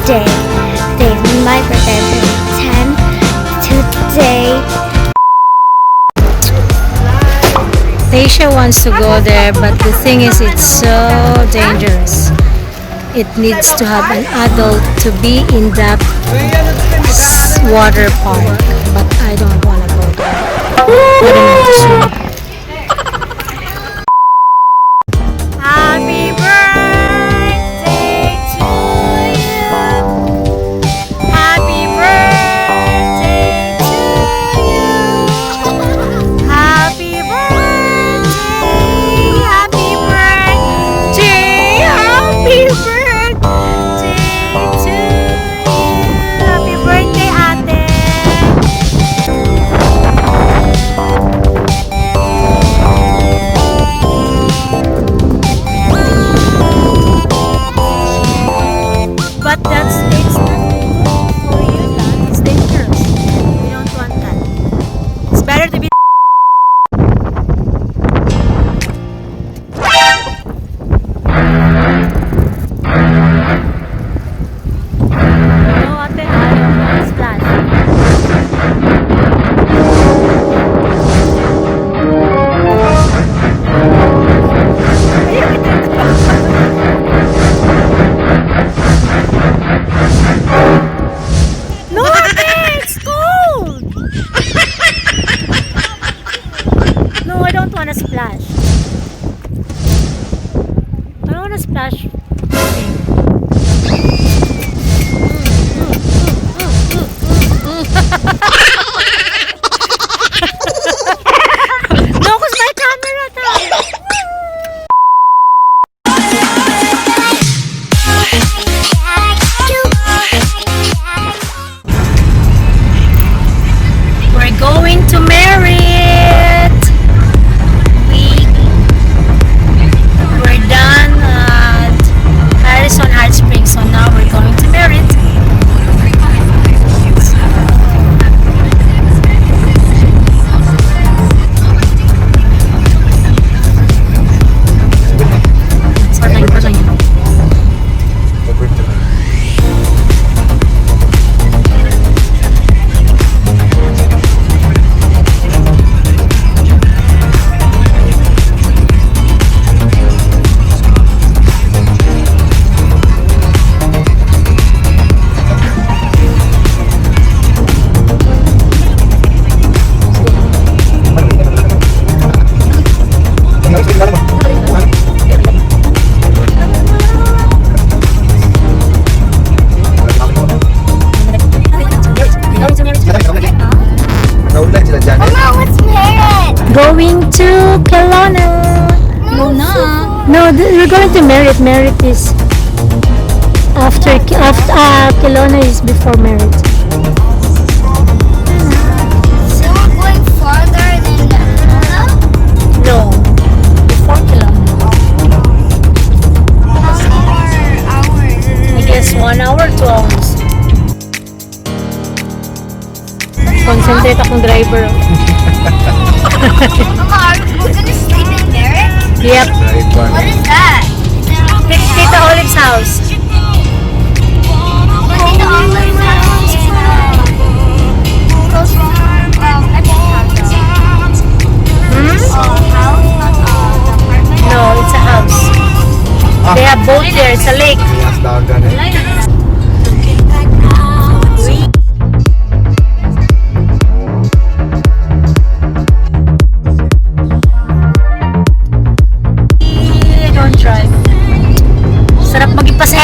birthday. Today's my birthday. I'm 10 today. TAEJA wants to go there, but the thing is, it's so dangerous. It needs to have an adult to be in that water park, but I don't want to go there. I don't know to swim. Happy birthday to you. Happy birthday to you. Happy birthday. Happy birthday. Happy birthday to you. Happy birthday, ate. But that's it's not good for you, Dan. It's dangerous. We don't want that. It's better to be. No, ate, ayaw mo. Splash. No, ate, it's cold. No, I don't want to splash. I don't want to splash. No, cause my camera tayo. We're going to MERRITT. We're done at Harrison Hot Springs, so now we're going to MERRITT. Going to Kelowna. No, we're going to MERRITT. MERRITT is after Kelowna is before MERRITT. So we're going farther than Kelowna? No, before Kelowna. How many hours? I guess 1 hour, 2 hours. Concentrate akong driver. Mama, we're gonna sleep in MERRITT? Yep. What is that? Tita Olive's house. Tita Olive's house is close from Epic's house. House, not apartment? No, it's a house. They have boat there. It's a lake. Don't drive. Sarap maging pasahero.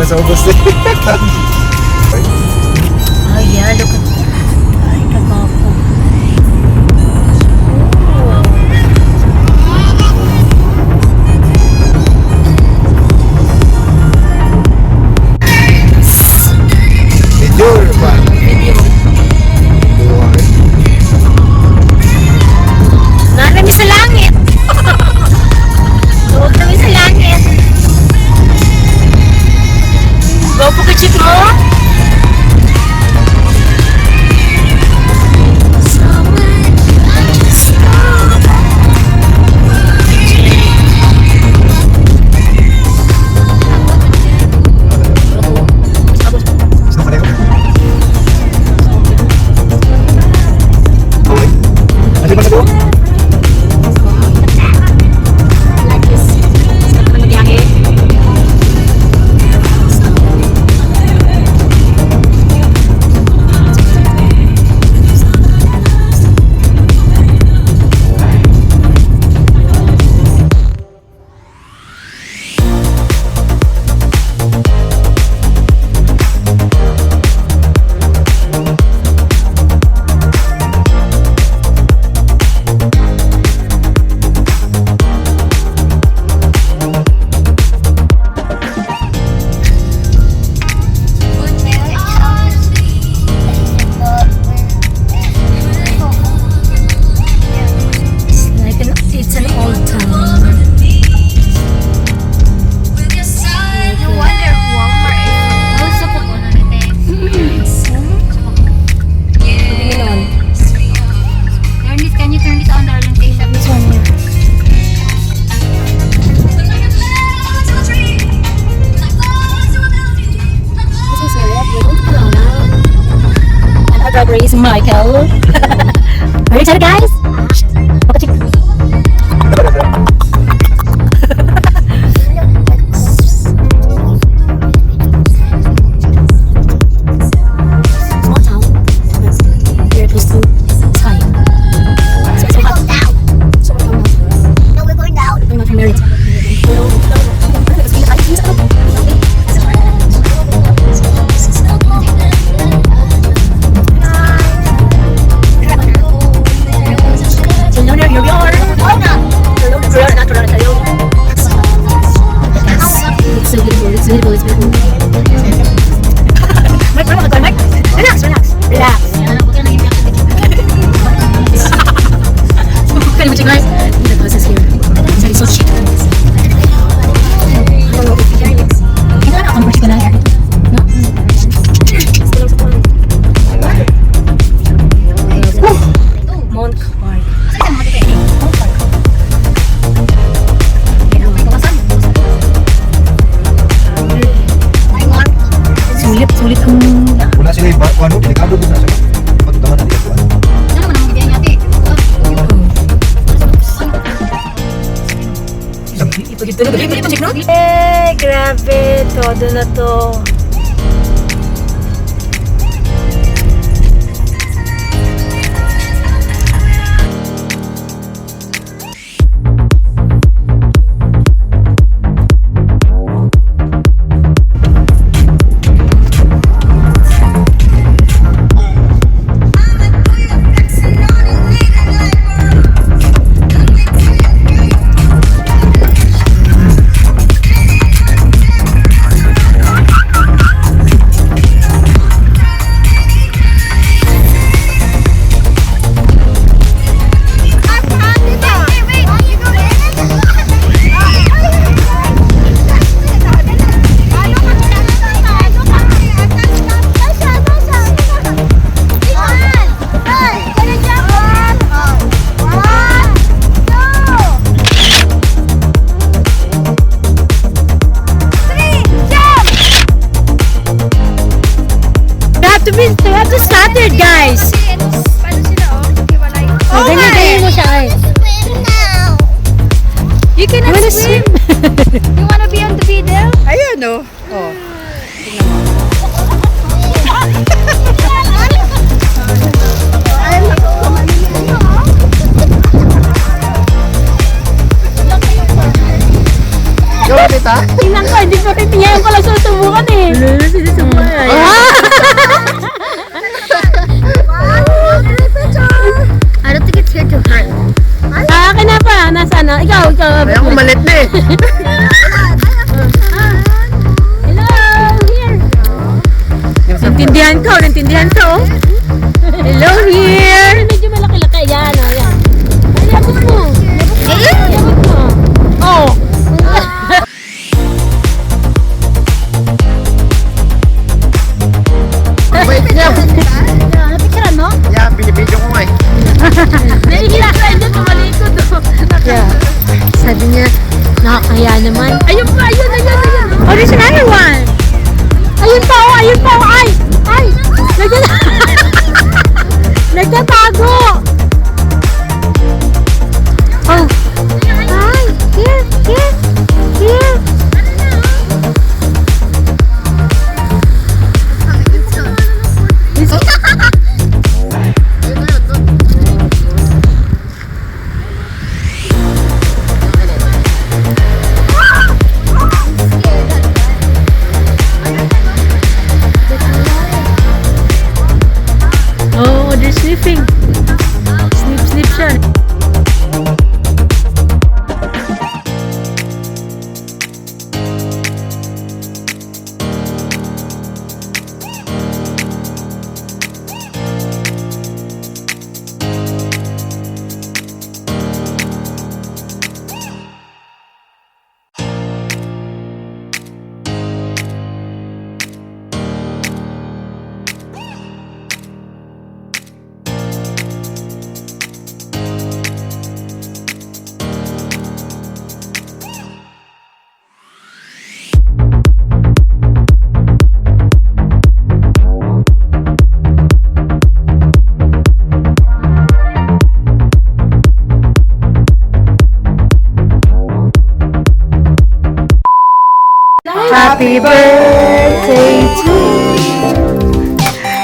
sa ubos eh. Oh yeah, look at that. Ay, kagwapo. Video ba? Video. Nalami sa langit. Tuwag namin sa langit. Gwapo ka, chip mo? Gusto pa rin? Okay. Ano ba na to? It's an old town. No wonder Walmart is also popular nito. Turn this, can you turn this on, darling? Taste of this one here. Our driver is Michael. Are you excited, guys? Small town. Very close to sky. So hot. So we're going out. No, we're going down. Going out from MERRITT. It's so beautiful. It's beautiful. It's beautiful. Mike, relax, relax, relax. Can you guys? The bus is here. It's so cheap. I don't know if you can mix. You know, I'm pretty good at it. No? Monk Park. Monk Park. Sulit ang... Wala sila yung ano, delikado din na sila. Pagdaman na nila buwan. Eh, grabe. Todo na to. We have to started, guys. Oh, ganyan mo siya, guys. You cannot swim. You wanna be on the video? Ayan o. Oh. Go, kita? Tingnan ko, hindi pa rin ngayon ko lang susubukan eh. Sinusubukan. I don't think it's here to hurt. Akin na pa, nasa ano? Ikaw. Kaya ko malit na eh. Hello, here. Naintindihan ko. Hello here. Medyo malaki-laki. Yan, o, yan. Ay, labot mo. Labot mo. Oh. Wait niya. Napicturean mo? Yeah, binibidyo ko nga eh. Nahihila ka dyan, tumalikod. Yeah. Sabi niya, nakakaya naman. Ayun pa, ayun. Oh, there's another one. Ayun pa, ay. Nagtatago. Oh. Hi. Here. Oh, they're sniffing. Sniff siya. Happy birthday to you.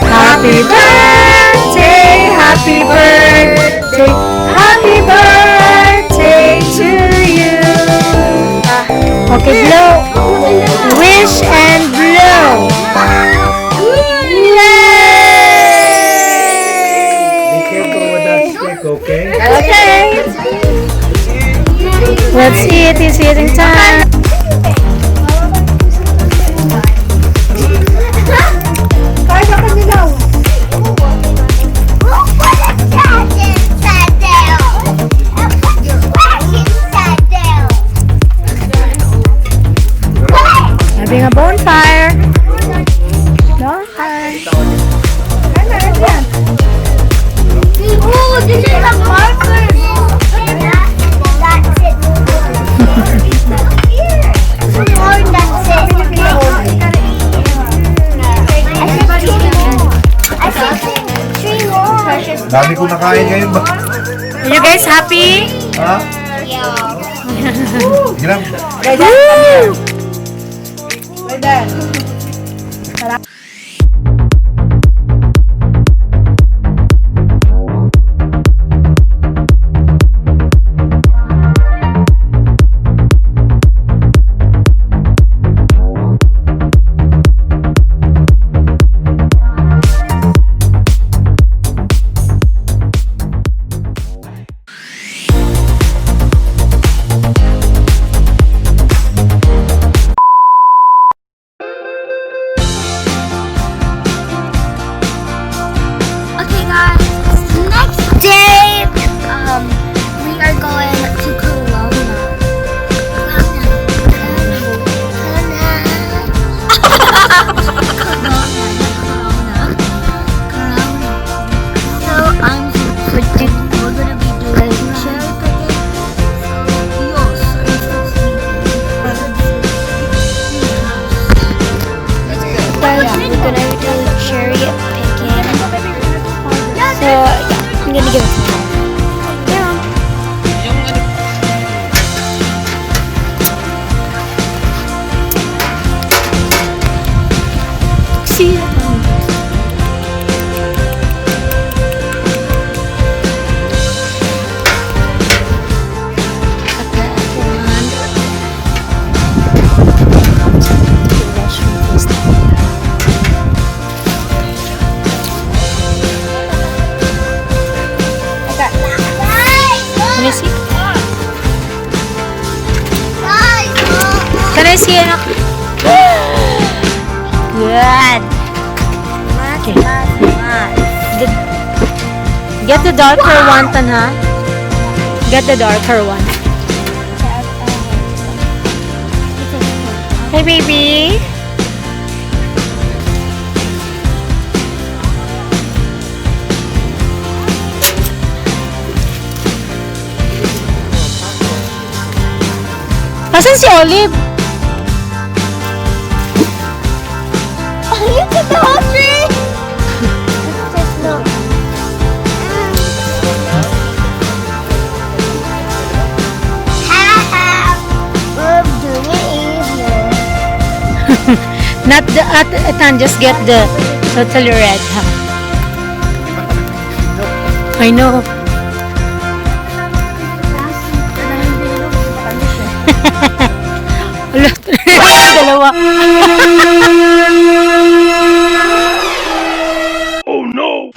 Happy birthday, happy birthday, happy birthday to you. Okay, blow. Wish and blow. Be careful with that stick, okay? Okay. Let's eat. It's eating time. Having a bonfire. Oh, this is a marker. That's it. More, that's it. I said three more. Dami ko nakain ngayon ba? Are you guys happy? Ha? Yeah. Sige lang. Jessie, anak. Good. Okay. Get the darker one, Tanha. Get the darker one. Hey, baby. Asan si Olive? Look at the whole tree! Just look. We're doing it easier. Not the Tan, just get the totally red. Huh? I know. Dalawa. Oh no!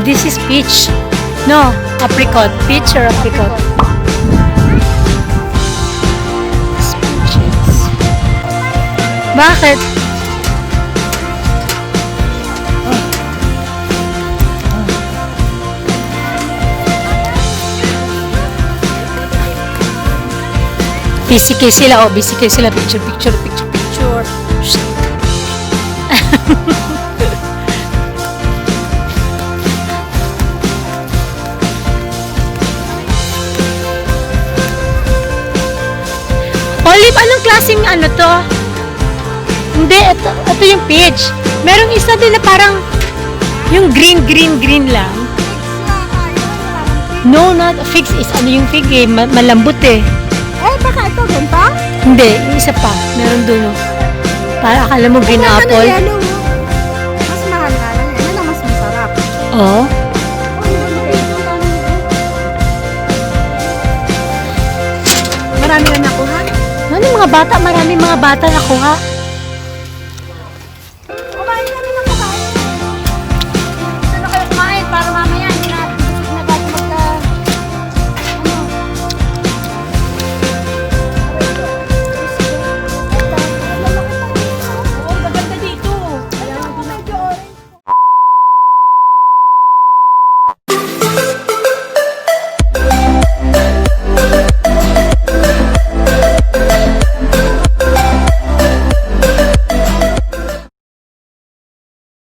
This is peach. No, apricot. Peach or apricot? It's peaches. Bakit? Busy kayo sila. Oh, busy kayo sila. Picture, picture, picture, picture. Shh. Olive, anong klaseng ano to? Hindi, ito yung peach. Merong isa din na parang yung green lang. No, not fix is ano yung fig eh. Malambot eh. Eh, baka ito, ganito? Hindi, yung isa pa. Meron doon. Oh. Para akala mo green apple. Yellow. Mas mahal nga lang. Yan ang mas masarap. Oo. Marami na nakuha. Ano mga bata? Marami mga bata nakuha.